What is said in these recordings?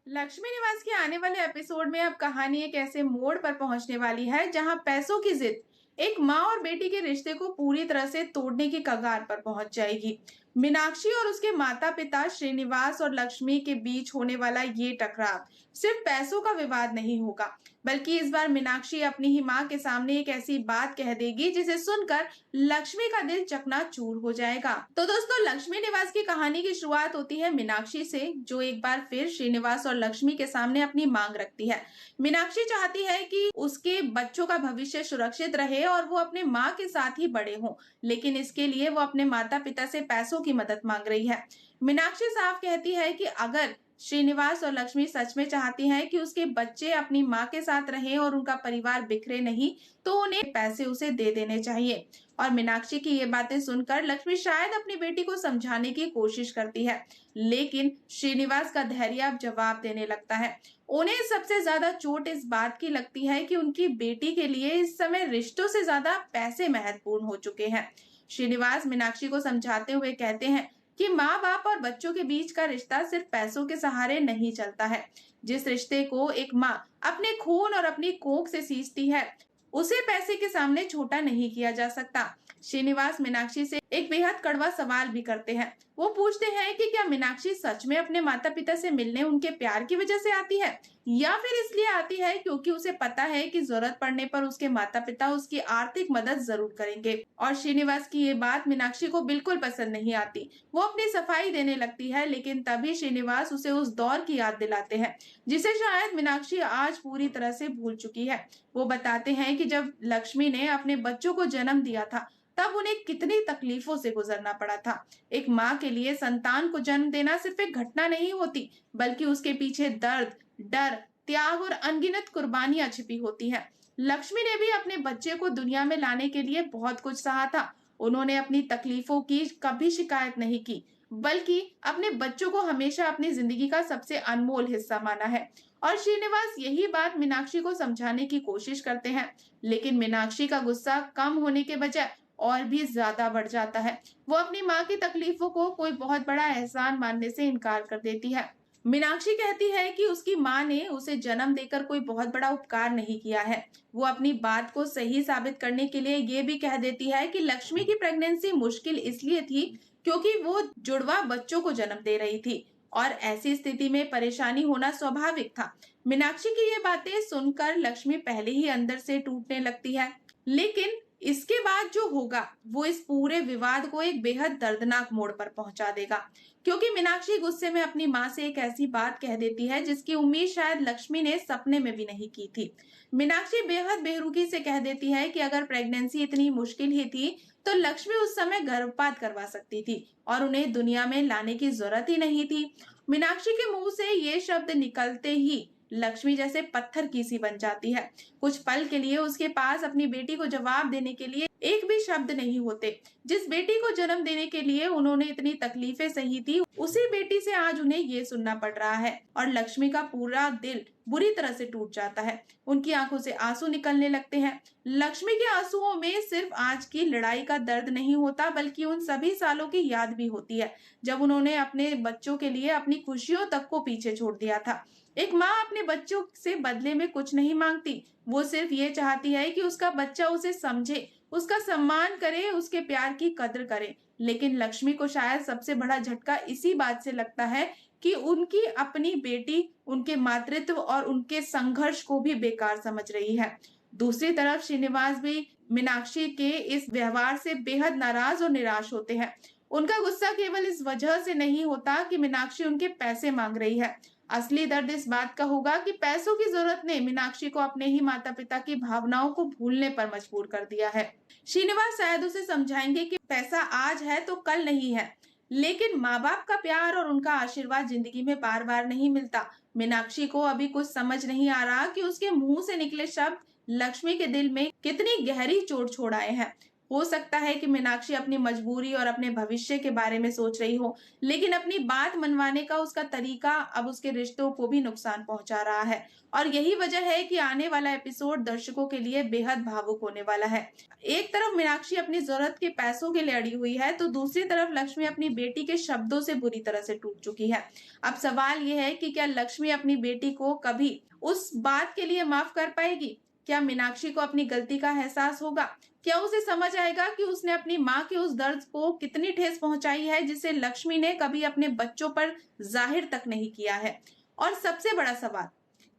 लक्ष्मी निवास के आने वाले एपिसोड में अब कहानी एक ऐसे मोड़ पर पहुंचने वाली है जहां पैसों की जिद एक माँ और बेटी के रिश्ते को पूरी तरह से तोड़ने की कगार पर पहुंच जाएगी। मीनाक्षी और उसके माता पिता श्रीनिवास और लक्ष्मी के बीच होने वाला ये टकराव सिर्फ पैसों का विवाद नहीं होगा, बल्कि इस बार मीनाक्षी अपनी ही माँ के सामने एक ऐसी बात कह देगी जिसे सुनकर लक्ष्मी का दिल चकनाचूर हो जाएगा। तो दोस्तों, लक्ष्मी निवास की कहानी की शुरुआत होती है मीनाक्षी से, जो एक बार फिर श्रीनिवास और लक्ष्मी के सामने अपनी मांग रखती है। मीनाक्षी चाहती है कि उसके बच्चों का भविष्य सुरक्षित रहे और वो अपने माँ के साथ ही बड़े हों, लेकिन इसके लिए वो अपने माता पिता से पैसों की मदद मांग रही है। मीनाक्षी साफ कहती है कि अगर श्रीनिवास और लक्ष्मी सच में चाहती हैं कि उसके बच्चे अपनी माँ के साथ रहें और उनका परिवार बिखरे नहीं, तो उन्हें पैसे उसे दे देने चाहिए। और मीनाक्षी की ये बातें सुनकर लक्ष्मी शायद अपनी बेटी को समझाने की कोशिश करती है, लेकिन श्रीनिवास का धैर्य अब जवाब देने लगता है। उन्हें सबसे ज्यादा चोट इस बात की लगती है कि उनकी बेटी के लिए इस समय रिश्तों से ज्यादा पैसे महत्वपूर्ण हो चुके हैं। श्रीनिवास मीनाक्षी को समझाते हुए कहते हैं कि माँ बाप और बच्चों के बीच का रिश्ता सिर्फ पैसों के सहारे नहीं चलता है। जिस रिश्ते को एक माँ अपने खून और अपनी कोख से सींचती है, उसे पैसे के सामने छोटा नहीं किया जा सकता। श्रीनिवास मीनाक्षी से एक बेहद कड़वा सवाल भी करते हैं। वो पूछते हैं कि क्या मीनाक्षी सच में अपने माता पिता से मिलने उनके प्यार की वजह से आती है, या फिर इसलिए आती है क्योंकि उसे पता है कि जरूरत पड़ने पर उसके माता पिता उसकी आर्थिक मदद जरूर करेंगे। और श्रीनिवास की ये बात मीनाक्षी को बिल्कुल पसंद नहीं आती। वो अपनी सफाई देने लगती है, लेकिन तभी श्रीनिवास उसे उस दौर की याद दिलाते हैं जिसे शायद मीनाक्षी आज पूरी तरह से भूल चुकी है। वो बताते हैं कि जब लक्ष्मी ने अपने बच्चों को जन्म दिया था, तब उन्हें कितनी तकलीफों से गुजरना पड़ा था। एक माँ के लिए संतान को जन्म देना सिर्फ एक घटना नहीं होती, बल्कि उसके पीछे दर्द, डर, त्याग और अनगिनत कुर्बानियां छिपी होती हैं। लक्ष्मी ने भी अपने बच्चे को दुनिया में लाने के लिए बहुत कुछ सहा था। उन्होंने अपनी तकलीफों की कभी शिकायत नहीं की, बल्कि अपने बच्चों को हमेशा अपनी जिंदगी का सबसे अनमोल हिस्सा माना है। और श्रीनिवास यही बात मीनाक्षी को समझाने की कोशिश करते हैं, लेकिन मीनाक्षी का गुस्सा कम होने के बजाय और भी ज्यादा बढ़ जाता है। वो अपनी माँ की तकलीफों को कोई बहुत बड़ा एहसान मानने से इनकार कर देती है। मीनाक्षी कहती है कि उसकी माँ ने उसे जन्म देकर कोई बहुत बड़ा उपकार नहीं किया है। वो अपनी बात को सही साबित करने के लिए ये भी कह देती है कि लक्ष्मी की प्रेगनेंसी मुश्किल इसलिए थी क्योंकि वो जुड़वा बच्चों को जन्म दे रही थी, और ऐसी स्थिति में परेशानी होना स्वाभाविक था। मीनाक्षी की ये बातें सुनकर लक्ष्मी पहले ही अंदर से टूटने लगती है, लेकिन इसके बाद जो होगा वो इस पूरे विवाद को एक बेहद दर्दनाक मोड़ पर पहुंचा देगा, क्योंकि मीनाक्षी गुस्से में अपनी माँ से एक ऐसी बात कह देती है जिसकी उम्मीद शायद लक्ष्मी ने सपने में भी नहीं की थी। मीनाक्षी बेहद बेरुखी से कह देती है कि अगर प्रेगनेंसी इतनी मुश्किल ही थी, तो लक्ष्मी उस समय गर्भपात करवा सकती थी और उन्हें दुनिया में लाने की जरूरत ही नहीं थी। मीनाक्षी के मुंह से ये शब्द निकलते ही लक्ष्मी जैसे पत्थर की सी बन जाती है। कुछ पल के लिए उसके पास अपनी बेटी को जवाब देने के लिए एक भी शब्द नहीं होते। जिस बेटी को जन्म देने के लिए उन्होंने इतनी तकलीफें सही थी, उसी बेटी से आज उन्हें ये सुनना पड़ रहा है, और लक्ष्मी का पूरा दिल बुरी तरह से टूट जाता है। उनकी आंखों से आंसू निकलने लगते हैं। लक्ष्मी के आंसुओं में सिर्फ आज की लड़ाई का दर्द नहीं होता, बल्कि उन सभी सालों की याद भी होती है जब उन्होंने अपने बच्चों के लिए अपनी खुशियों तक को पीछे छोड़ दिया था। एक माँ अपने बच्चों से बदले में कुछ नहीं मांगती। वो सिर्फ ये चाहती है कि उसका बच्चा उसे समझे, उसका सम्मान करे, उसके प्यार की कद्र करे। लेकिन लक्ष्मी को शायद सबसे बड़ा झटका इसी बात से लगता है कि उनकी अपनी बेटी उनके मातृत्व और उनके संघर्ष को भी बेकार समझ रही है। दूसरी तरफ श्रीनिवास भी मीनाक्षी के इस व्यवहार से बेहद नाराज और निराश होते हैं। उनका गुस्सा केवल इस वजह से नहीं होता कि मीनाक्षी उनके पैसे मांग रही है। असली दर्द इस बात का होगा कि पैसों की जरूरत ने मीनाक्षी को अपने ही माता पिता की भावनाओं को भूलने पर मजबूर कर दिया है। श्रीनिवास शायद उसे समझाएंगे कि पैसा आज है तो कल नहीं है, लेकिन माँ बाप का प्यार और उनका आशीर्वाद जिंदगी में बार बार नहीं मिलता। मीनाक्षी को अभी कुछ समझ नहीं आ रहा कि उसके मुंह से निकले शब्द लक्ष्मी के दिल में कितनी गहरी चोट छोड़ आए हैं। हो सकता है कि मीनाक्षी अपनी मजबूरी और अपने भविष्य के बारे में सोच रही हो, लेकिन अपनी बात मनवाने का उसका तरीका अब उसके रिश्तों को भी नुकसान पहुंचा रहा है। और यही वजह है कि आने वाला एपिसोड दर्शकों के लिए बेहद भावुक होने वाला है। एक तरफ मीनाक्षी अपनी जरूरत के पैसों के लिए अड़ी हुई है, तो दूसरी तरफ लक्ष्मी अपनी बेटी के शब्दों से बुरी तरह से टूट चुकी है। अब सवाल यह है कि क्या लक्ष्मी अपनी बेटी को कभी उस बात के लिए माफ कर पाएगी? क्या मीनाक्षी को अपनी गलती का एहसास होगा? क्या उसे समझ आएगा कि उसने अपनी माँ के उस दर्द को कितनी ठेस पहुंचाई है जिसे लक्ष्मी ने कभी अपने बच्चों पर जाहिर तक नहीं किया है? और सबसे बड़ा सवाल,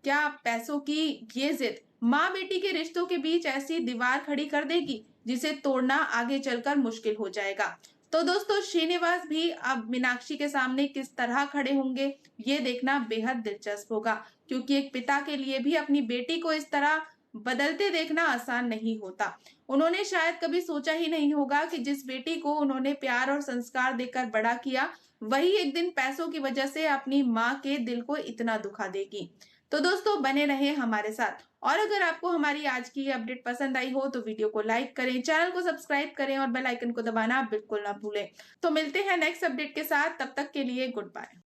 क्या पैसों की ये जिद माँ बेटी के रिश्तों के बीच ऐसी दीवार खड़ी कर देगी जिसे तोड़ना आगे चलकर मुश्किल हो जाएगा? तो दोस्तों, श्रीनिवास भी अब मीनाक्षी के सामने किस तरह खड़े होंगे, ये देखना बेहद दिलचस्प होगा, क्योंकि एक पिता के लिए भी अपनी बेटी को इस तरह बदलते देखना आसान नहीं होता। उन्होंने शायद कभी सोचा ही नहीं होगा कि जिस बेटी को उन्होंने प्यार और संस्कार देकर बड़ा किया, वही एक दिन पैसों की वजह से अपनी माँ के दिल को इतना दुखा देगी। तो दोस्तों, बने रहे हमारे साथ। और अगर आपको हमारी आज की ये अपडेट पसंद आई हो तो वीडियो को लाइक करें, चैनल को सब्सक्राइब करें और बेल आइकन को दबाना बिल्कुल ना भूलें। तो मिलते हैं नेक्स्ट अपडेट के साथ, तब तक के लिए गुड बाय।